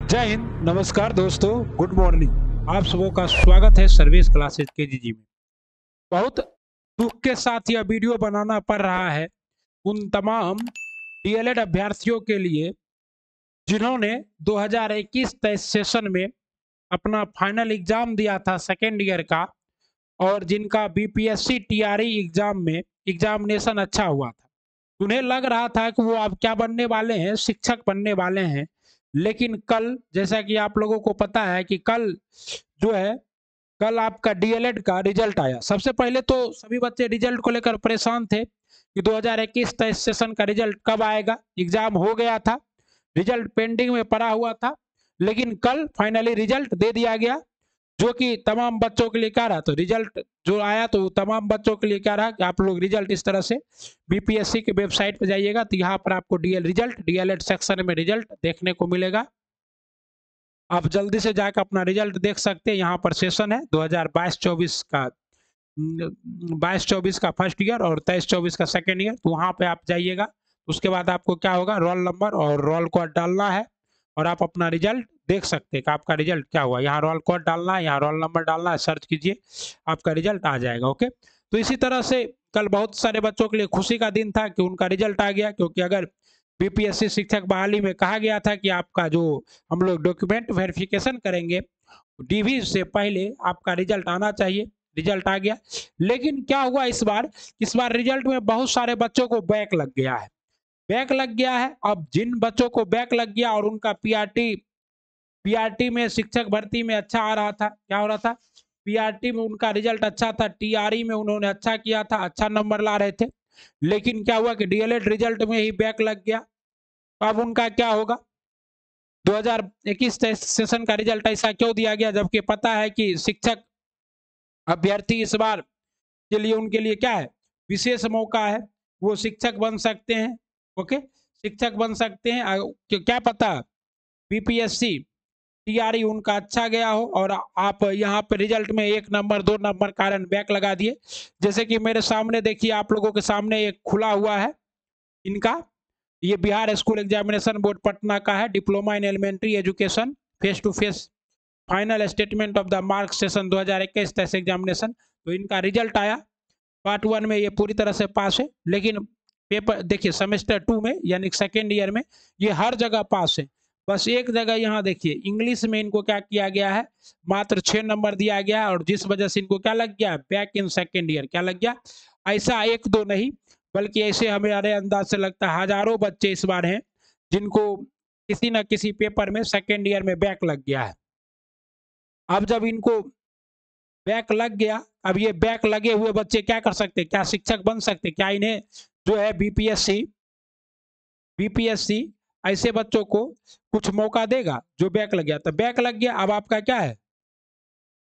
जय हिंद, नमस्कार दोस्तों, गुड मॉर्निंग। आप सबों का स्वागत है सर्विस क्लासेज केजीजी में। बहुत दुख के साथ यह वीडियो बनाना पड़ रहा है उन तमाम डीएलएड अभ्यर्थियों के लिए जिन्होंने 2021-23 सेशन में अपना फाइनल एग्जाम दिया था सेकेंड ईयर का, और जिनका बीपीएससी टीआरई एग्जाम में एग्जामिनेशन अच्छा हुआ था। उन्हें लग रहा था कि वो अब क्या बनने वाले हैं, शिक्षक बनने वाले हैं। लेकिन कल, जैसा कि आप लोगों को पता है कि कल जो है, कल आपका डीएलएड का रिजल्ट आया। सबसे पहले तो सभी बच्चे रिजल्ट को लेकर परेशान थे कि 2021-23 सेशन का रिजल्ट कब आएगा। एग्जाम हो गया था, रिजल्ट पेंडिंग में पड़ा हुआ था, लेकिन कल फाइनली रिजल्ट दे दिया गया, जो कि तमाम बच्चों के लिए क्या रहा। तो रिजल्ट जो आया तो तमाम बच्चों के लिए क्या रहा कि आप लोग रिजल्ट इस तरह से बीपीएससी के वेबसाइट पर जाइएगा तो यहाँ पर आपको डीएलएड सेक्शन में रिजल्ट देखने को मिलेगा। आप जल्दी से जाकर अपना रिजल्ट देख सकते हैं। यहाँ पर सेशन है 2022-24 का, 22-24 का फर्स्ट ईयर और 23-24 का सेकेंड ईयर। तो वहाँ पे आप जाइएगा, उसके बाद आपको क्या होगा, रोल नंबर और रोल कोड डालना है और आप अपना रिजल्ट देख सकते हैं कि आपका रिजल्ट क्या हुआ। यहाँ रोल कोड डालना है, यहाँ रोल नंबर डालना है, सर्च कीजिए, आपका रिजल्ट आ जाएगा। ओके, तो इसी तरह से कल बहुत सारे बच्चों के लिए खुशी का दिन था कि उनका रिजल्ट आ गया, क्योंकि अगर बीपीएससी शिक्षक बहाली में कहा गया था कि आपका जो हम लोग डॉक्यूमेंट वेरिफिकेशन करेंगे, डीवी से पहले आपका रिजल्ट आना चाहिए। रिजल्ट आ गया, लेकिन क्या हुआ इस बार रिजल्ट में बहुत सारे बच्चों को बैक लग गया है। बैक लग गया है। अब जिन बच्चों को बैक लग गया और उनका पीआरटी में शिक्षक भर्ती में अच्छा आ रहा था, क्या हो रहा था, पीआरटी में उनका रिजल्ट अच्छा था, टीआरई में उन्होंने अच्छा किया था, अच्छा नंबर ला रहे थे, लेकिन क्या हुआ कि डीएलएड रिजल्ट में ही बैक लग गया। अब उनका क्या होगा। 2021 सेशन का रिजल्ट ऐसा क्यों दिया गया, जबकि पता है कि शिक्षक अभ्यर्थी इस बार के लिए उनके लिए क्या है, विशेष मौका है, वो शिक्षक बन सकते हैं। ओके, शिक्षक बन सकते हैं। क्या पता बीपीएससी टीआरई उनका अच्छा गया हो और आप यहाँ पे रिजल्ट में 1 नंबर 2 नंबर कारण बैक लगा दिए। जैसे कि मेरे सामने देखिए, आप लोगों के सामने एक खुला हुआ है इनका, ये Bihar school examination board Patna का है, diploma in elementary education face to face final statement of the mark session 2021-23 examination. तो इनका रिजल्ट आया, पार्ट 1 में ये पूरी तरह से पास है, लेकिन पेपर देखिए सेमेस्टर 2 में यानी सेकेंड ईयर में ये हर जगह पास है। बस एक जगह यहाँ देखिए, इंग्लिश में इनको क्या किया गया है, मात्र 6 नंबर दिया गया है, और जिस वजह से इनको क्या लग गया, बैक इन सेकेंड ईयर क्या लग गया। ऐसा एक दो नहीं, बल्कि ऐसे हमारे अंदाज से लगता है हजारों बच्चे इस बार हैं जिनको किसी न किसी पेपर में सेकेंड ईयर में बैक लग गया है। अब जब इनको बैक लग गया, अब ये बैक लगे हुए बच्चे क्या कर सकते, क्या शिक्षक बन सकते, क्या इन्हें जो है बीपीएससी ऐसे बच्चों को कुछ मौका देगा जो बैक लग गया। तो बैक लग गया, अब आपका क्या है,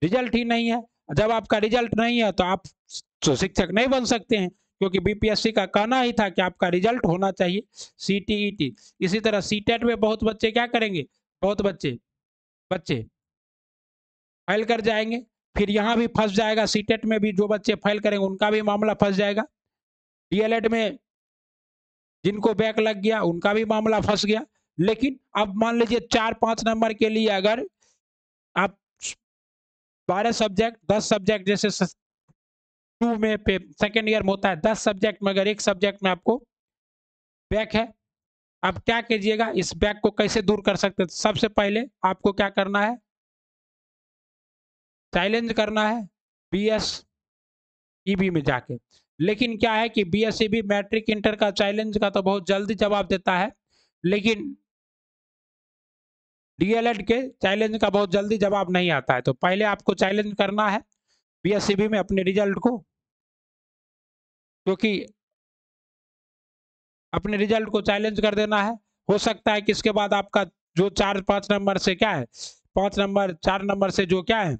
रिजल्ट ही नहीं है। जब आपका रिजल्ट नहीं है तो आप तो शिक्षक नहीं बन सकते हैं, क्योंकि बीपीएससी का कहना ही था कि आपका रिजल्ट होना चाहिए। सीटीईटी, इसी तरह सीटेट में बहुत बच्चे क्या करेंगे, बहुत बच्चे बच्चे फाइल कर जाएंगे, फिर यहाँ भी फंस जाएगा। सीटेट में भी जो बच्चे फाइल करेंगे उनका भी मामला फंस जाएगा। डीएलएड में जिनको बैक लग गया उनका भी मामला फंस गया। लेकिन अब मान लीजिए 4-5 नंबर के लिए अगर आप 12 सब्जेक्ट 10 सब्जेक्ट जैसे 2 में सेकेंड ईयर में होता है, 10 सब्जेक्ट में अगर एक सब्जेक्ट में आपको बैक है, आप क्या कीजिएगा, इस बैक को कैसे दूर कर सकते हैं। सबसे पहले आपको क्या करना है, चैलेंज करना है बीएसईबी में जाके। लेकिन क्या है कि बीएसईबी मैट्रिक इंटर का चैलेंज का तो बहुत जल्दी जवाब देता है, लेकिन डीएलएड के चैलेंज का बहुत जल्दी जवाब नहीं आता है। तो पहले आपको चैलेंज करना है बीएसईबी में अपने रिजल्ट को, क्योंकि अपने रिजल्ट को चैलेंज कर देना है। हो सकता है कि इसके बाद आपका जो 4-5 नंबर से क्या है, 5 नंबर 4 नंबर से जो क्या है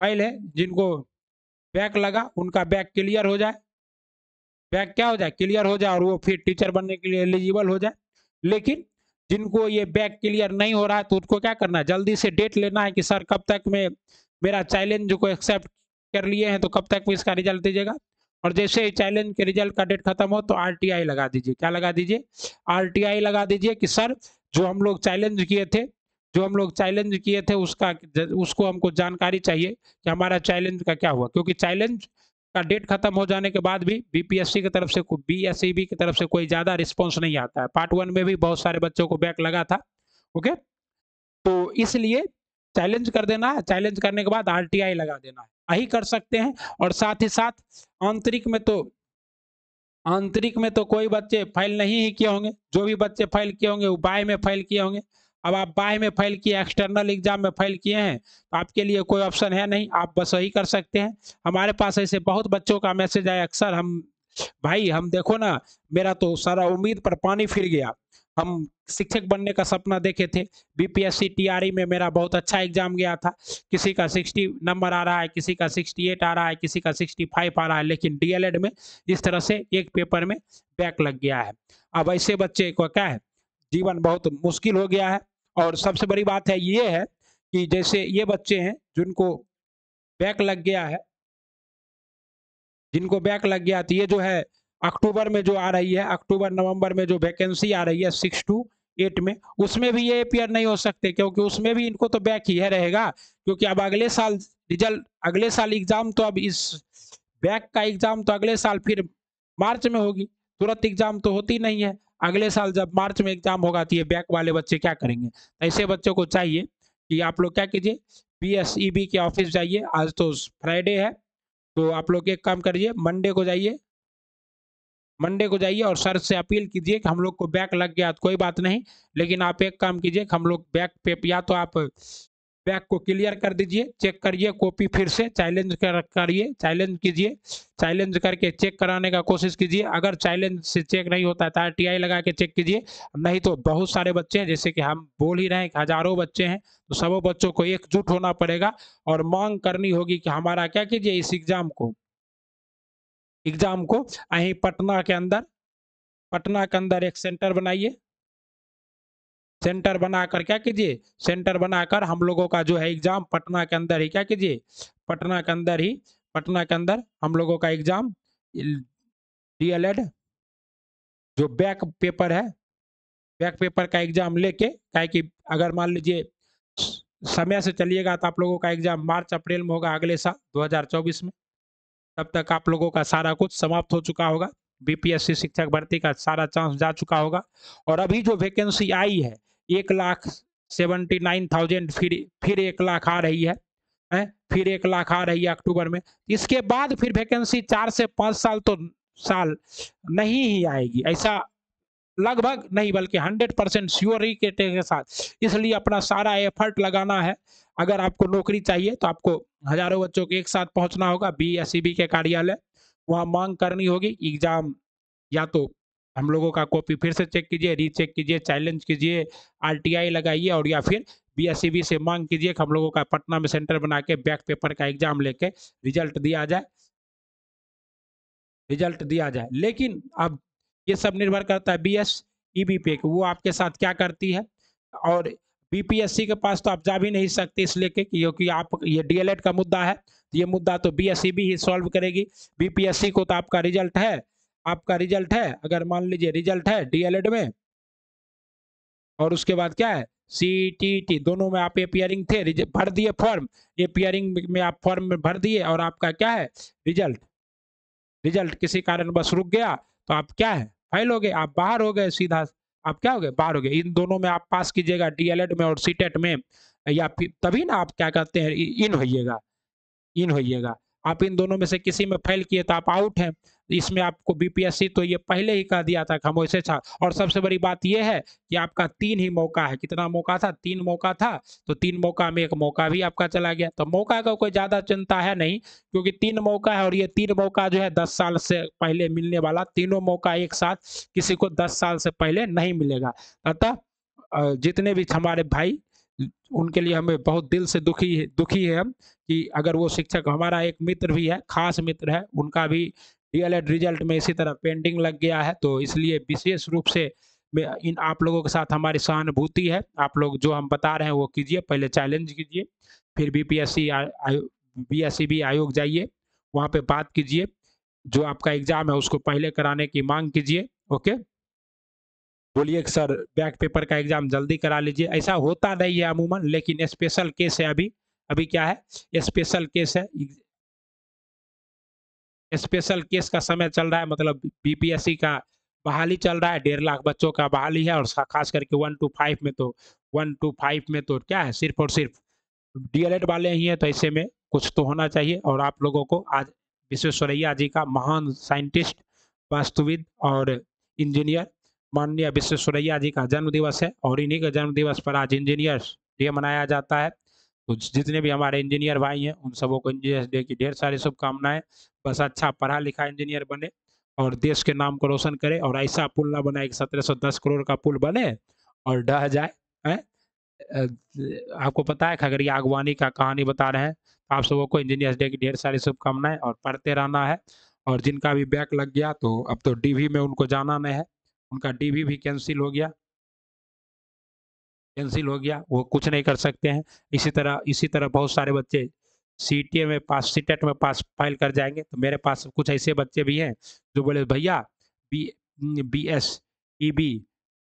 पहले जिनको बैक लगा उनका बैक क्लियर हो जाए, बैक क्या हो जाए, क्लियर हो जाए, और वो फिर टीचर बनने के लिए एलिजिबल हो जाए। लेकिन जिनको ये बैक क्लियर नहीं हो रहा है तो उनको क्या करना है, जल्दी से डेट लेना है कि सर कब तक में मेरा चैलेंज को एक्सेप्ट कर लिए हैं तो कब तक में इसका रिजल्ट दीजिएगा। और जैसे ही चैलेंज के रिजल्ट का डेट खत्म हो तो आरटीआई लगा दीजिए। क्या लगा दीजिए, आरटीआई लगा दीजिए कि सर जो हम लोग चैलेंज किए थे, जो हम लोग चैलेंज किए थे उसको हमको जानकारी चाहिए कि हमारा चैलेंज का क्या हुआ, क्योंकि चैलेंज का डेट खत्म हो जाने के बाद भी बीपीएससी की तरफ से बीएसईबी की तरफ से कोई ज़्यादा रिस्पॉन्स नहीं आता है। पार्ट 1 में भी बहुत सारे बच्चों को बैक लगा था। ओके, तो इसलिए चैलेंज कर देना है, चैलेंज करने के बाद आरटीआई लगा देना है, यही कर सकते हैं। और साथ ही साथ आंतरिक में तो कोई बच्चे फाइल नहीं ही किए होंगे, जो भी बच्चे फाइल किए होंगे वो बाय में फाइल किए होंगे। अब आप बाय में फाइल किए, एक्सटर्नल एग्जाम में फाइल किए हैं, तो आपके लिए कोई ऑप्शन है नहीं, आप बस वही कर सकते हैं। हमारे पास ऐसे बहुत बच्चों का मैसेज आया अक्सर, हम भाई हम देखो ना, मेरा तो सारा उम्मीद पर पानी फिर गया। हम शिक्षक बनने का सपना देखे थे, बीपीएससी टीआरई में मेरा बहुत अच्छा एग्जाम गया था, किसी का 60 नंबर आ रहा है, किसी का 68 आ रहा है, किसी का 65 आ रहा है, लेकिन डीएलएड में इस तरह से एक पेपर में बैक लग गया है। अब ऐसे बच्चे को क्या है, जीवन बहुत मुश्किल हो गया है। और सबसे बड़ी बात है ये है कि जैसे ये बच्चे हैं जिनको बैक लग गया है, जिनको बैक लग गया, तो ये जो है अक्टूबर में जो आ रही है, अक्टूबर नवंबर में जो वैकेंसी आ रही है 6 to 8 में, उसमें भी ये अपियर नहीं हो सकते, क्योंकि उसमें भी इनको तो बैक ही है रहेगा। क्योंकि अब अगले साल रिजल्ट, अगले साल एग्जाम, तो अब इस बैक का एग्जाम तो अगले साल फिर मार्च में होगी, तुरंत एग्जाम तो होती नहीं है। अगले साल जब मार्च में एग्जाम होगा तो ये बैक वाले बच्चे क्या करेंगे? ऐसे बच्चों को चाहिए कि आप लोग क्या कीजिए, पीएसईबी के ऑफिस जाइए। आज तो फ्राइडे है, तो आप लोग एक काम करिए, मंडे को जाइए और सर से अपील कीजिए कि हम लोग को बैक लग गया तो कोई बात नहीं, लेकिन आप एक काम कीजिए कि हम लोग बैक पे, या तो आप बैक को क्लियर कर दीजिए, चेक करिए कॉपी, फिर से करिए, चैलेंज कीजिए, चैलेंज करके चेक कराने का कोशिश कीजिए। अगर चैलेंज से चेक नहीं होता है तो आरटीआई लगा के चेक कीजिए। नहीं तो बहुत सारे बच्चे हैं, जैसे कि हम बोल ही रहे हैं कि हजारों बच्चे हैं, तो सबों बच्चों को एकजुट होना पड़ेगा और मांग करनी होगी कि हमारा क्या कीजिए, इस एग्जाम को यहीं पटना के अंदर एक सेंटर बनाइए। सेंटर बनाकर क्या कीजिए, सेंटर बनाकर हम लोगों का जो है एग्जाम पटना के अंदर ही क्या कीजिए, पटना के अंदर हम लोगों का एग्जाम डीएलएड जो बैक पेपर का एग्जाम लेके, काहे कि अगर मान लीजिए समय से चलिएगा तो आप लोगों का एग्जाम मार्च अप्रैल में होगा, अगले साल 2024 में। तब तक आप लोगों का सारा कुछ समाप्त हो चुका होगा, बीपीएससी शिक्षक भर्ती का सारा चांस जा चुका होगा। और अभी जो वैकेंसी आई है 1,79,000, फिर 1 लाख आ रही है, फिर 1 लाख आ रही है अक्टूबर में। इसके बाद फिर वैकेंसी 4 से 5 साल तो साल नहीं ही आएगी, ऐसा लगभग नहीं बल्कि 100% श्योरिटी के साथ। इसलिए अपना सारा एफर्ट लगाना है। अगर आपको नौकरी चाहिए तो आपको हजारों बच्चों के एक साथ पहुंचना होगा बीएसईबी के कार्यालय, वहां मांग करनी होगी एग्जाम, या तो हम लोगों का कॉपी फिर से चेक कीजिए, रीचेक कीजिए, चैलेंज कीजिए, आरटीआई लगाइए, और या फिर बीएसईबी से मांग कीजिए कि हम लोगों का पटना में सेंटर बना के बैक पेपर का एग्जाम लेके रिजल्ट दिया जाए। लेकिन अब ये सब निर्भर करता है बीएसईबी पे, वो आपके साथ क्या करती है। और बीपीएससी के पास तो आप जा भी नहीं सकते इसलिए क्योंकि आप, ये डीएलएड का मुद्दा है, ये मुद्दा तो बीएसईबी ही सॉल्व करेगी। बीपीएससी को तो आपका रिजल्ट है, अगर मान लीजिए रिजल्ट है डीएलएड में, और उसके बाद क्या है सीटीटी, दोनों में आप एपियरिंग थे, भर दिए फॉर्म, एपियरिंग में आप फॉर्म में भर दिए, और आपका क्या है रिजल्ट किसी कारण बस रुक गया, तो आप क्या है फेल हो गए, आप बाहर हो गए, सीधा आप क्या हो गए, बाहर हो गए। इन दोनों में आप पास कीजिएगा, डीएलएड में और सीटेट में, या फिर तभी ना आप क्या कहते हैं इन होइएगा। आप इन दोनों में से किसी में फेल किए तो आप आउट हैं। इसमें आपको बीपीएससी तो ये पहले ही कह दिया था कि हम वैसे था। और सबसे बड़ी बात यह है कि आपका 3 ही मौका है, कितना मौका था, 3 मौका था, तो 3 मौका में 1 मौका भी आपका चला गया, तो मौका का कोई ज्यादा चिंता है नहीं, क्योंकि 3 मौका है, और ये 3 मौका जो है 10 साल से पहले मिलने वाला, तीनों मौका एक साथ किसी को 10 साल से पहले नहीं मिलेगा। अतः जितने भी हमारे भाई, उनके लिए हमें बहुत दिल से दुखी है हम, कि अगर वो शिक्षक, हमारा एक मित्र भी है, खास मित्र है, उनका भी डीएलएड रिजल्ट में इसी तरह पेंडिंग लग गया है। तो इसलिए विशेष रूप से इन आप लोगों के साथ हमारी सहानुभूति है। आप लोग जो हम बता रहे हैं वो कीजिए, पहले चैलेंज कीजिए, फिर बीएसईबी आयोग जाइए, वहाँ पे बात कीजिए, जो आपका एग्जाम है उसको पहले कराने की मांग कीजिए। ओके। बोलिए कि सर बैक पेपर का एग्जाम जल्दी करा लीजिए, ऐसा होता नहीं है अमूमन, लेकिन स्पेशल केस है अभी। अभी क्या है, स्पेशल केस है, स्पेशल केस का समय चल रहा है, मतलब बीपीएससी का बहाली चल रहा है, 1.5 लाख बच्चों का बहाली है, और खास करके 1 to 5 में तो 1 to 5 में तो क्या है, सिर्फ और सिर्फ डीएलएड वाले ही हैं, तो ऐसे में कुछ तो होना चाहिए। और आप लोगों को आज विश्वेश्वरैया जी का, महान साइंटिस्ट, वास्तुविद और इंजीनियर माननीय विश्वेश्वरैया जी का जन्म दिवस है, और इन्हीं के जन्म दिवस पर आज इंजीनियर्स डे मनाया जाता है। तो जितने भी हमारे इंजीनियर भाई हैं उन सबों को इंजीनियर्स डे की ढेर सारी शुभकामनाएं। बस अच्छा पढ़ा लिखा इंजीनियर बने और देश के नाम को रोशन करे, और ऐसा पुल ना बनाए कि 1710 करोड़ का पुल बने और ढह जाए। है? आपको पता है खगड़िया अगवानी का कहानी बता रहे हैं। आप सबों को इंजीनियर्स डे की ढेर सारी शुभकामनाएं, और पढ़ते रहना है। और जिनका भी बैक लग गया तो अब तो डीवी में उनको जाना नहीं है, उनका डीवी भी कैंसिल हो गया, कैंसिल हो गया, वो कुछ नहीं कर सकते हैं। इसी तरह बहुत सारे बच्चे सीटीए में पास, सीटेट में पास फाइल कर जाएंगे। तो मेरे पास कुछ ऐसे बच्चे भी हैं जो बोले भैया बी BS EB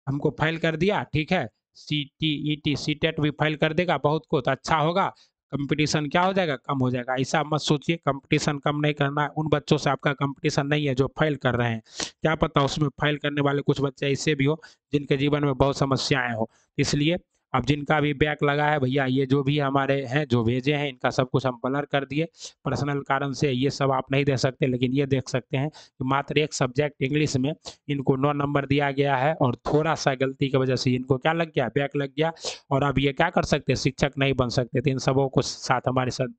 हमको फाइल कर दिया, ठीक है, CTET सीटेट भी फाइल कर देगा बहुत को, तो अच्छा होगा, कंपटीशन क्या हो जाएगा, कम हो जाएगा। ऐसा मत सोचिए, कंपटीशन कम नहीं करना है। उन बच्चों से आपका कंपटीशन नहीं है जो फाइल कर रहे हैं। क्या पता उसमें फाइल करने वाले कुछ बच्चे ऐसे भी हो जिनके जीवन में बहुत समस्याएं हो। इसलिए अब जिनका भी बैक लगा है भैया, ये जो भी हमारे हैं जो भेजे हैं, इनका सब कुछ हम ब्लर कर दिए पर्सनल कारण से। ये सब आप नहीं दे सकते, लेकिन ये देख सकते हैं कि मात्र एक सब्जेक्ट इंग्लिश में इनको 9 नंबर दिया गया है, और थोड़ा सा गलती की वजह से इनको क्या लग गया, बैक लग गया। और अब ये क्या कर सकते, शिक्षक नहीं बन सकते थे। इन सबों को साथ हमारे साथ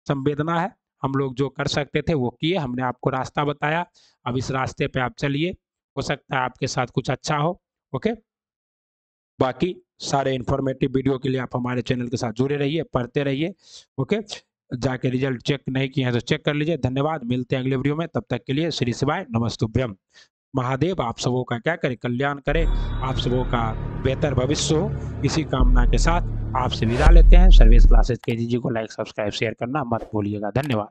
संवेदना है। हम लोग जो कर सकते थे वो किए, हमने आपको रास्ता बताया, अब इस रास्ते पे आप चलिए, हो सकता है आपके साथ कुछ अच्छा हो। ओके, बाकी सारे इन्फॉर्मेटिव वीडियो के लिए आप हमारे चैनल के साथ जुड़े रहिए, पढ़ते रहिए। ओके, जाके रिजल्ट चेक नहीं किए हैं तो चेक कर लीजिए। धन्यवाद, मिलते हैं अगले वीडियो में, तब तक के लिए श्री शिवाय नमस्तुभ्यम। महादेव आप सबों का क्या करे, कल्याण करे, आप सबों का बेहतर भविष्य हो, इसी कामना के साथ आपसे विदा लेते हैं। सर्विस क्लासेस KG को लाइक सब्सक्राइब शेयर करना मत भूलिएगा। धन्यवाद।